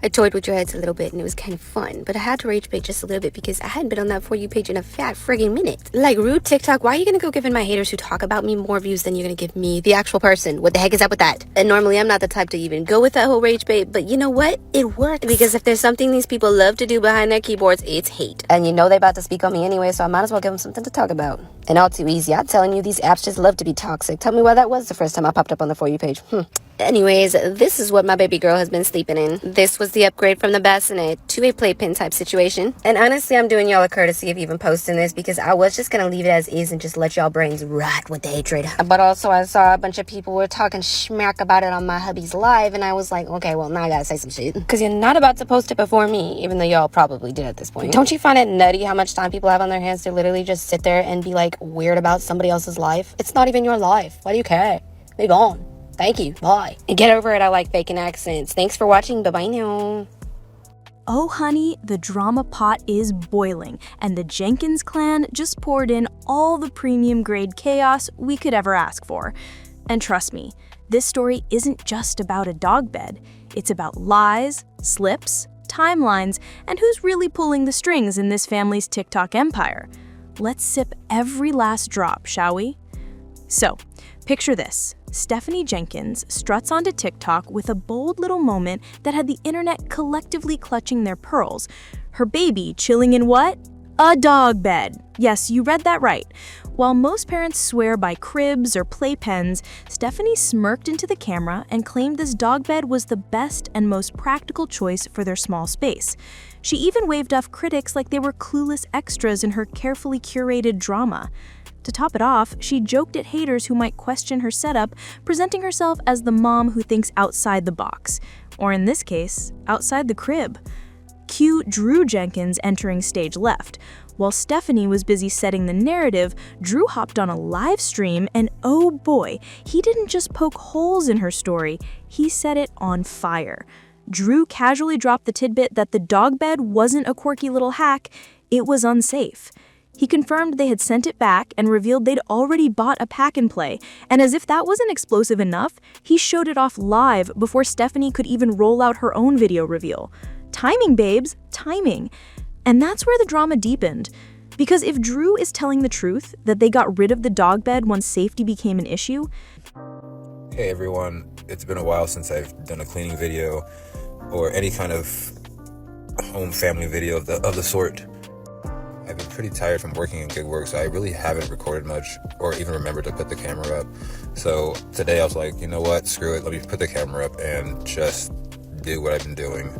I toyed with your heads a little bit and it was kind of fun, but I had to rage bait just a little bit because I hadn't been on that For You page in a fat friggin' minute. Like, rude TikTok, why are you gonna go giving my haters who talk about me more views than you're gonna give me, the actual person? What the heck is up with that? And normally I'm not the type to even go with that whole rage bait, but you know what? It works. Because if there's something these people love to do behind their keyboards, it's hate. And you know they about to speak on me anyway, so I might as well give them something to talk about. And all too easy, I'm telling you, these apps just love to be toxic. Tell me why that was the first time I popped up on the For You page. Anyways, this is what my baby girl has been sleeping in. This was the upgrade from the bassinet to a playpen type situation. And honestly, I'm doing y'all a courtesy of even posting this because I was just gonna leave it as is and just let y'all brains rot with the hatred. But also I saw a bunch of people were talking schmack about it on my hubby's live, and I was like, okay, well, now I gotta say some shit. Because you're not about to post it before me, even though y'all probably did at this point. Don't you find it nutty how much time people have on their hands to literally just sit there and be like weird about somebody else's life? It's not even your life. Why do you care? Move on. Thank you. Bye. And get over it. I like faking accents. Thanks for watching. Bye-bye now. Oh honey, the drama pot is boiling, and the Jenkins clan just poured in all the premium grade chaos we could ever ask for. And trust me, this story isn't just about a dog bed. It's about lies, slips, timelines, and who's really pulling the strings in this family's TikTok empire. Let's sip every last drop, shall we? So, picture this. Stephanie Jenkins struts onto TikTok with a bold little moment that had the internet collectively clutching their pearls. Her baby chilling in what? A dog bed. Yes, you read that right. While most parents swear by cribs or playpens, Stephanie smirked into the camera and claimed this dog bed was the best and most practical choice for their small space. She even waved off critics like they were clueless extras in her carefully curated drama. To top it off, she joked at haters who might question her setup, presenting herself as the mom who thinks outside the box, or in this case, outside the crib. Cue Drew Jenkins entering stage left. While Stephanie was busy setting the narrative, Drew hopped on a live stream and oh boy, he didn't just poke holes in her story, he set it on fire. Drew casually dropped the tidbit that the dog bed wasn't a quirky little hack, it was unsafe. He confirmed they had sent it back and revealed they'd already bought a pack and play, and as if that wasn't explosive enough, he showed it off live before Stephanie could even roll out her own video reveal. Timing, babes, timing. And that's where the drama deepened. Because if Drew is telling the truth, that they got rid of the dog bed once safety became an issue. Hey everyone, it's been a while since I've done a cleaning video or any kind of home family video of the sort. I've been pretty tired from working in gig work, so I really haven't recorded much or even remembered to put the camera up. So today I was like, you know what, screw it, let me put the camera up and just do what I've been doing.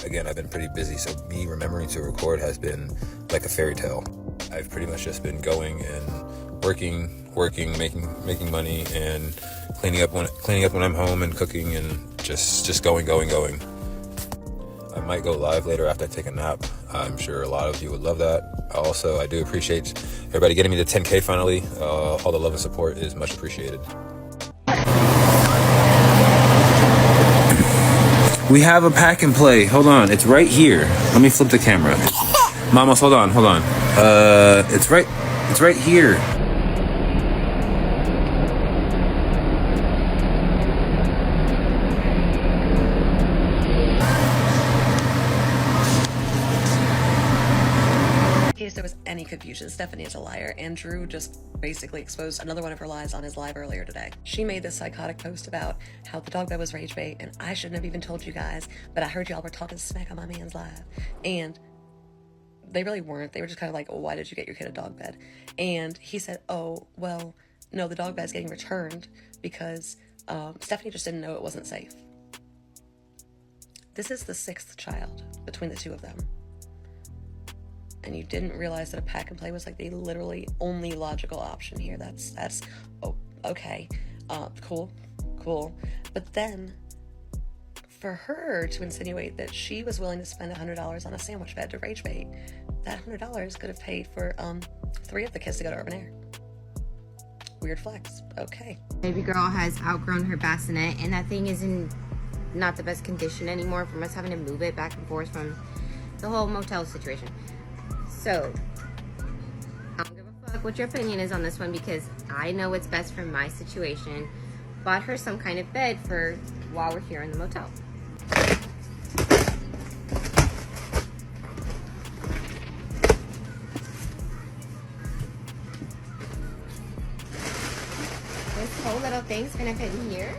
Again, I've been pretty busy, so me remembering to record has been like a fairy tale. I've pretty much just been going and working, making money, and cleaning up when I'm home, and cooking, and just going. I might go live later after I take a nap. I'm sure a lot of you would love that. Also, I do appreciate everybody getting me to 10K finally. All the love and support is much appreciated. We have a pack and play. Hold on, it's right here. Let me flip the camera. Mamos, hold on. It's right here. In case there was any confusion, Stephanie is a liar, and Drew just basically exposed another one of her lies on his live earlier today. She made this psychotic post about how the dog bed was rage bait, and I shouldn't have even told you guys, but I heard y'all were talking smack on my man's live. And they really weren't. They were just kind of like, oh, why did you get your kid a dog bed? And he said, oh, well, no, the dog bed's getting returned because Stephanie just didn't know it wasn't safe. This is the 6th child between the two of them. And you didn't realize that a pack and play was like the literally only logical option here. That's oh, okay, cool. But then for her to insinuate that she was willing to spend $100 on a sandwich bed to rage bait, that $100 could have paid for 3 of the kids to go to Urban Air. Weird flex. Okay. Baby girl has outgrown her bassinet, and that thing is in not the best condition anymore from us having to move it back and forth from the whole motel situation. So, I don't give a fuck what your opinion is on this one because I know what's best for my situation. Bought her some kind of bed for while we're here in the motel. Thanks, gonna fit in here?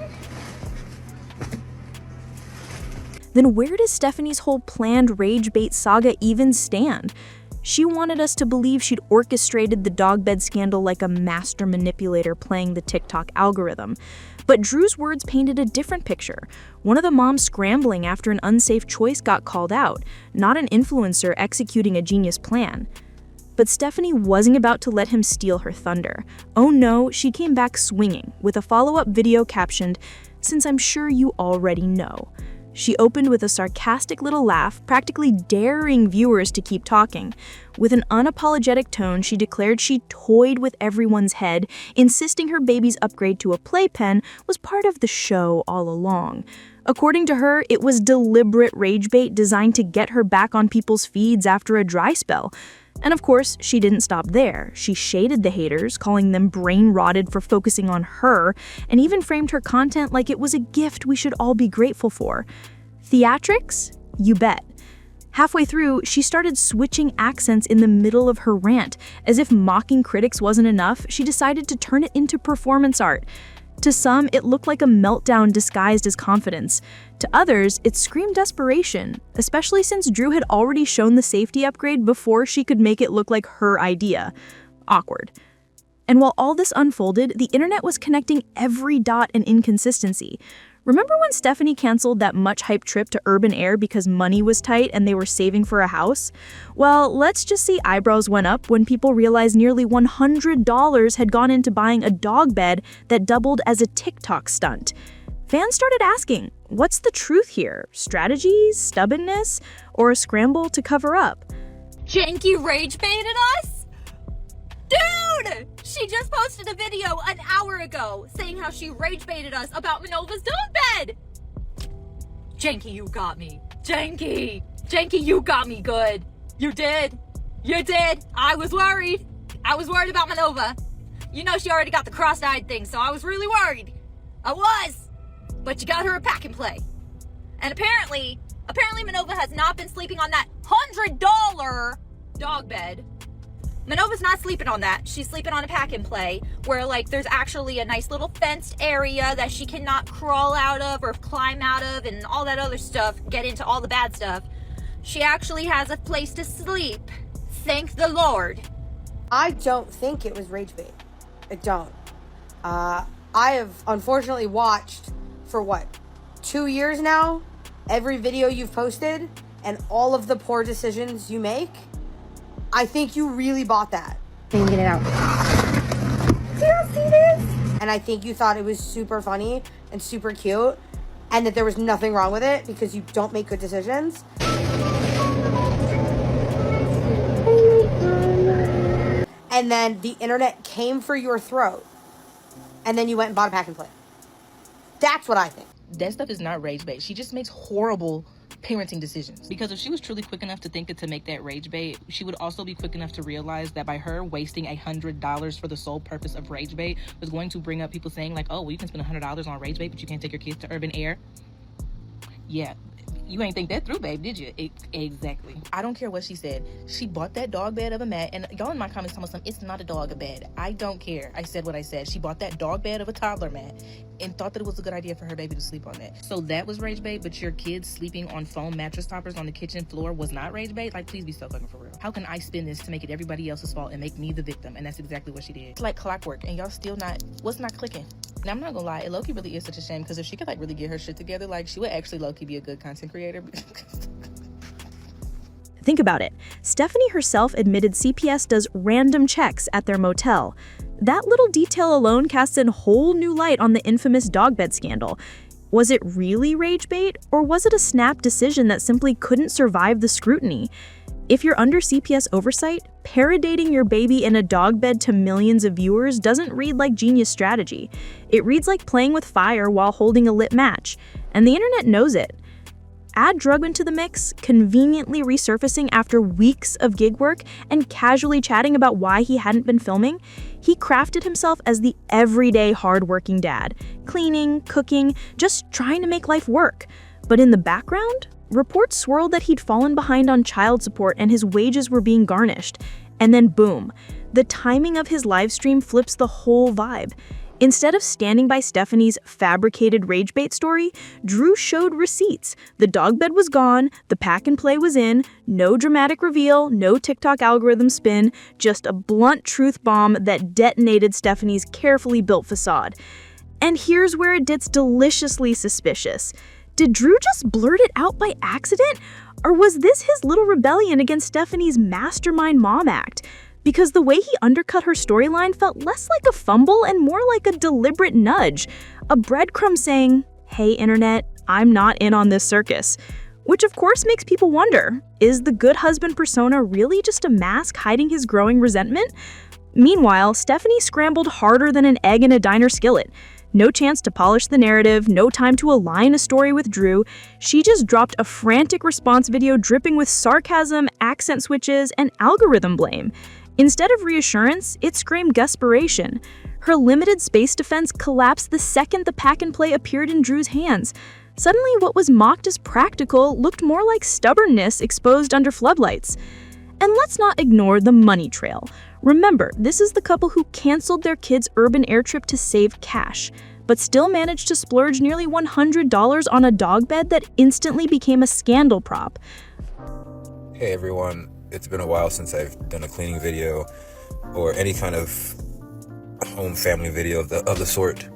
Then where does Stephanie's whole planned rage bait saga even stand? She wanted us to believe she'd orchestrated the dog bed scandal like a master manipulator playing the TikTok algorithm. But Drew's words painted a different picture. One of the moms scrambling after an unsafe choice got called out, not an influencer executing a genius plan. But Stephanie wasn't about to let him steal her thunder. Oh no, she came back swinging, with a follow-up video captioned, "Since I'm sure you already know." She opened with a sarcastic little laugh, practically daring viewers to keep talking. With an unapologetic tone, she declared she toyed with everyone's head, insisting her baby's upgrade to a playpen was part of the show all along. According to her, it was deliberate rage bait designed to get her back on people's feeds after a dry spell. And of course, she didn't stop there. She shaded the haters, calling them brain-rotted for focusing on her, and even framed her content like it was a gift we should all be grateful for. Theatrics? You bet. Halfway through, she started switching accents in the middle of her rant. As if mocking critics wasn't enough, she decided to turn it into performance art. To some, it looked like a meltdown disguised as confidence. To others, it screamed desperation, especially since Drew had already shown the safety upgrade before she could make it look like her idea. Awkward. And while all this unfolded, the internet was connecting every dot and inconsistency. Remember when Stephanie canceled that much-hyped trip to urban air because money was tight and they were saving for a house? Well, let's just say eyebrows went up when people realized nearly $100 had gone into buying a dog bed that doubled as a TikTok stunt. Fans started asking, what's the truth here? Strategy, stubbornness, or a scramble to cover up? Janky rage baited us? Dude! She just posted a video an hour ago saying how she rage baited us about Manova's dog bed! Janky, you got me. Janky! Janky, you got me good. You did. You did. I was worried. I was worried about Manova. You know she already got the cross-eyed thing, so I was really worried. I was. But you got her a pack and play. And apparently Manova has not been sleeping on that $100 dog bed. Manova's not sleeping on that. She's sleeping on a pack and play where like there's actually a nice little fenced area that she cannot crawl out of or climb out of and all that other stuff, get into all the bad stuff. She actually has a place to sleep. Thank the Lord. I don't think it was rage bait. I don't. I have unfortunately watched for 2 years now, every video you've posted and all of the poor decisions you make. I think you really bought that. Let me get it out. Do you see this? And I think you thought it was super funny and super cute and that there was nothing wrong with it because you don't make good decisions. And then the internet came for your throat. And then you went and bought a pack and play. That's what I think. That stuff is not rage bait. She just makes horrible parenting decisions. Because if she was truly quick enough to think to make that rage bait, she would also be quick enough to realize that by her wasting $100 for the sole purpose of rage bait was going to bring up people saying like, oh, well, you can spend $100 on rage bait, but you can't take your kids to urban air. Yeah. You ain't think that through, babe, did you? Exactly. I don't care what she said. She bought that dog bed of a mat, and y'all in my comments tell me something, it's not a dog bed. I don't care. I said what I said. She bought that dog bed of a toddler mat and thought that it was a good idea for her baby to sleep on that. So that was rage bait, but your kids sleeping on foam mattress toppers on the kitchen floor was not rage bait? Like, please be so fucking for real. How can I spin this to make it everybody else's fault and make me the victim? And that's exactly what she did. It's like clockwork, and y'all still not, what's not clicking? Now, I'm not gonna lie, Loki really is such a shame, because if she could like really get her shit together, like she would actually Loki be a good content creator. Think about it. Stephanie herself admitted CPS does random checks at their motel. That little detail alone casts a whole new light on the infamous dog bed scandal. Was it really rage bait, or was it a snap decision that simply couldn't survive the scrutiny? If you're under CPS oversight, parodiing your baby in a dog bed to millions of viewers doesn't read like genius strategy. It reads like playing with fire while holding a lit match, and the internet knows it. Add Drug into the mix, conveniently resurfacing after weeks of gig work and casually chatting about why he hadn't been filming, he crafted himself as the everyday hardworking dad, cleaning, cooking, just trying to make life work. But in the background, reports swirled that he'd fallen behind on child support and his wages were being garnished. And then boom, the timing of his live stream flips the whole vibe. Instead of standing by Stephanie's fabricated rage bait story, Drew showed receipts. The dog bed was gone, the pack and play was in, no dramatic reveal, no TikTok algorithm spin, just a blunt truth bomb that detonated Stephanie's carefully built facade. And here's where it gets deliciously suspicious. Did Drew just blurt it out by accident? Or was this his little rebellion against Stephanie's mastermind mom act? Because the way he undercut her storyline felt less like a fumble and more like a deliberate nudge, a breadcrumb saying, "Hey internet, I'm not in on this circus." Which of course makes people wonder, is the good husband persona really just a mask hiding his growing resentment? Meanwhile, Stephanie scrambled harder than an egg in a diner skillet. No chance to polish the narrative, no time to align a story with Drew. She just dropped a frantic response video dripping with sarcasm, accent switches, and algorithm blame. Instead of reassurance, it screamed desperation. Her limited space defense collapsed the second the pack and play appeared in Drew's hands. Suddenly, what was mocked as practical looked more like stubbornness exposed under floodlights. And let's not ignore the money trail. Remember, this is the couple who canceled their kids' urban air trip to save cash, but still managed to splurge nearly $100 on a dog bed that instantly became a scandal prop. Hey everyone, it's been a while since I've done a cleaning video or any kind of home family video of the sort.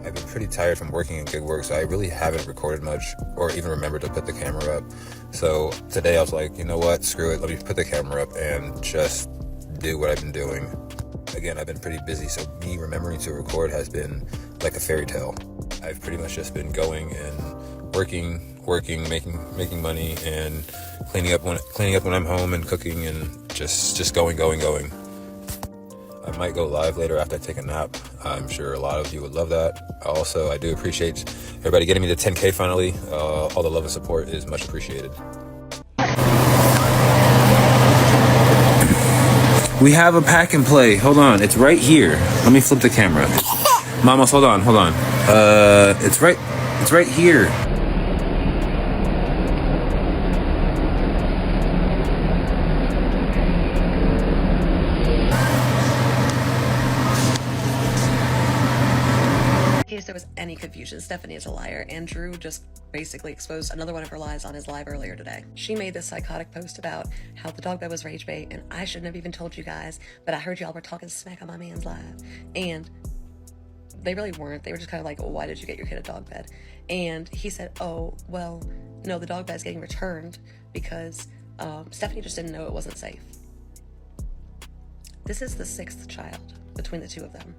I've been pretty tired from working in gig work, so I really haven't recorded much or even remembered to put the camera up. So today I was like, you know what, screw it, let me put the camera up and just do what I've been doing. Again, I've been pretty busy, so me remembering to record has been like a fairy tale. I've pretty much just been going and working, making money, and cleaning up when I'm home, and cooking, and just going. I might go live later after I take a nap. I'm sure a lot of you would love that. Also, I do appreciate everybody getting me to 10K finally. All the love and support is much appreciated. We have a pack and play. Hold on, it's right here. Let me flip the camera. Mamos, hold on. It's right here. In case there was any confusion, Stephanie is a liar, and Drew just basically exposed another one of her lies on his live earlier today. She made this psychotic post about how the dog bed was rage bait, and I shouldn't have even told you guys, but I heard y'all were talking smack on my man's live. And they really weren't. They were just kind of like, why did you get your kid a dog bed? And he said, oh, well, no, the dog bed's getting returned because Stephanie just didn't know it wasn't safe. This is the 6th child between the two of them.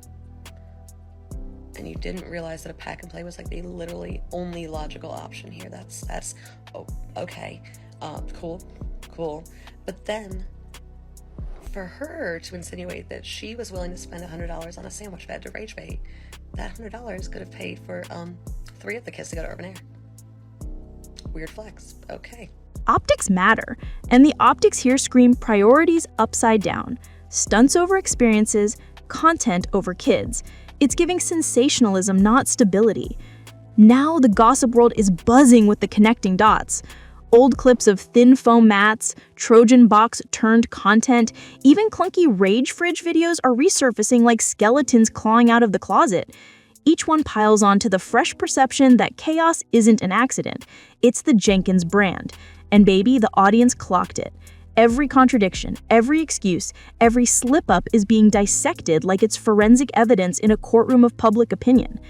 And you didn't realize that a pack and play was like the literally only logical option here. That's oh, okay, cool. But then for her to insinuate that she was willing to spend $100 on a sandwich bed to rage bait, that $100 could have paid for 3 of the kids to go to urban air. Weird flex. Okay. Optics matter, and the optics here scream priorities upside down. Stunts over experiences, content over kids. It's giving sensationalism, not stability. Now the gossip world is buzzing with the connecting dots. Old clips of thin foam mats, Trojan box turned content, even clunky rage fridge videos are resurfacing like skeletons clawing out of the closet. Each one piles onto the fresh perception that chaos isn't an accident. It's the Jenkins brand. And baby, the audience clocked it. Every contradiction, every excuse, every slip-up is being dissected like it's forensic evidence in a courtroom of public opinion.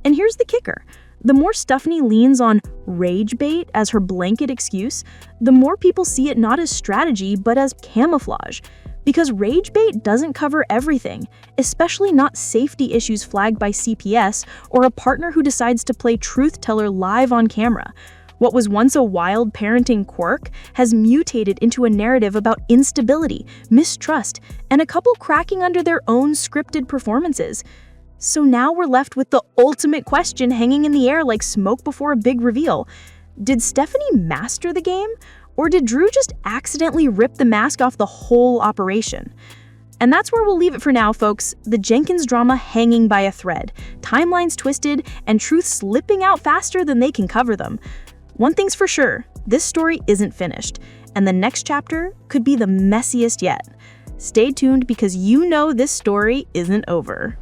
And here's the kicker. The more Stephanie leans on rage bait as her blanket excuse, the more people see it not as strategy, but as camouflage. Because rage bait doesn't cover everything, especially not safety issues flagged by CPS or a partner who decides to play truth teller live on camera. What was once a wild parenting quirk has mutated into a narrative about instability, mistrust, and a couple cracking under their own scripted performances. So now we're left with the ultimate question hanging in the air like smoke before a big reveal. Did Stephanie master the game? Or did Drew just accidentally rip the mask off the whole operation? And that's where we'll leave it for now, folks. The Jenkins drama hanging by a thread, timelines twisted, and truth slipping out faster than they can cover them. One thing's for sure, this story isn't finished, and the next chapter could be the messiest yet. Stay tuned because you know this story isn't over.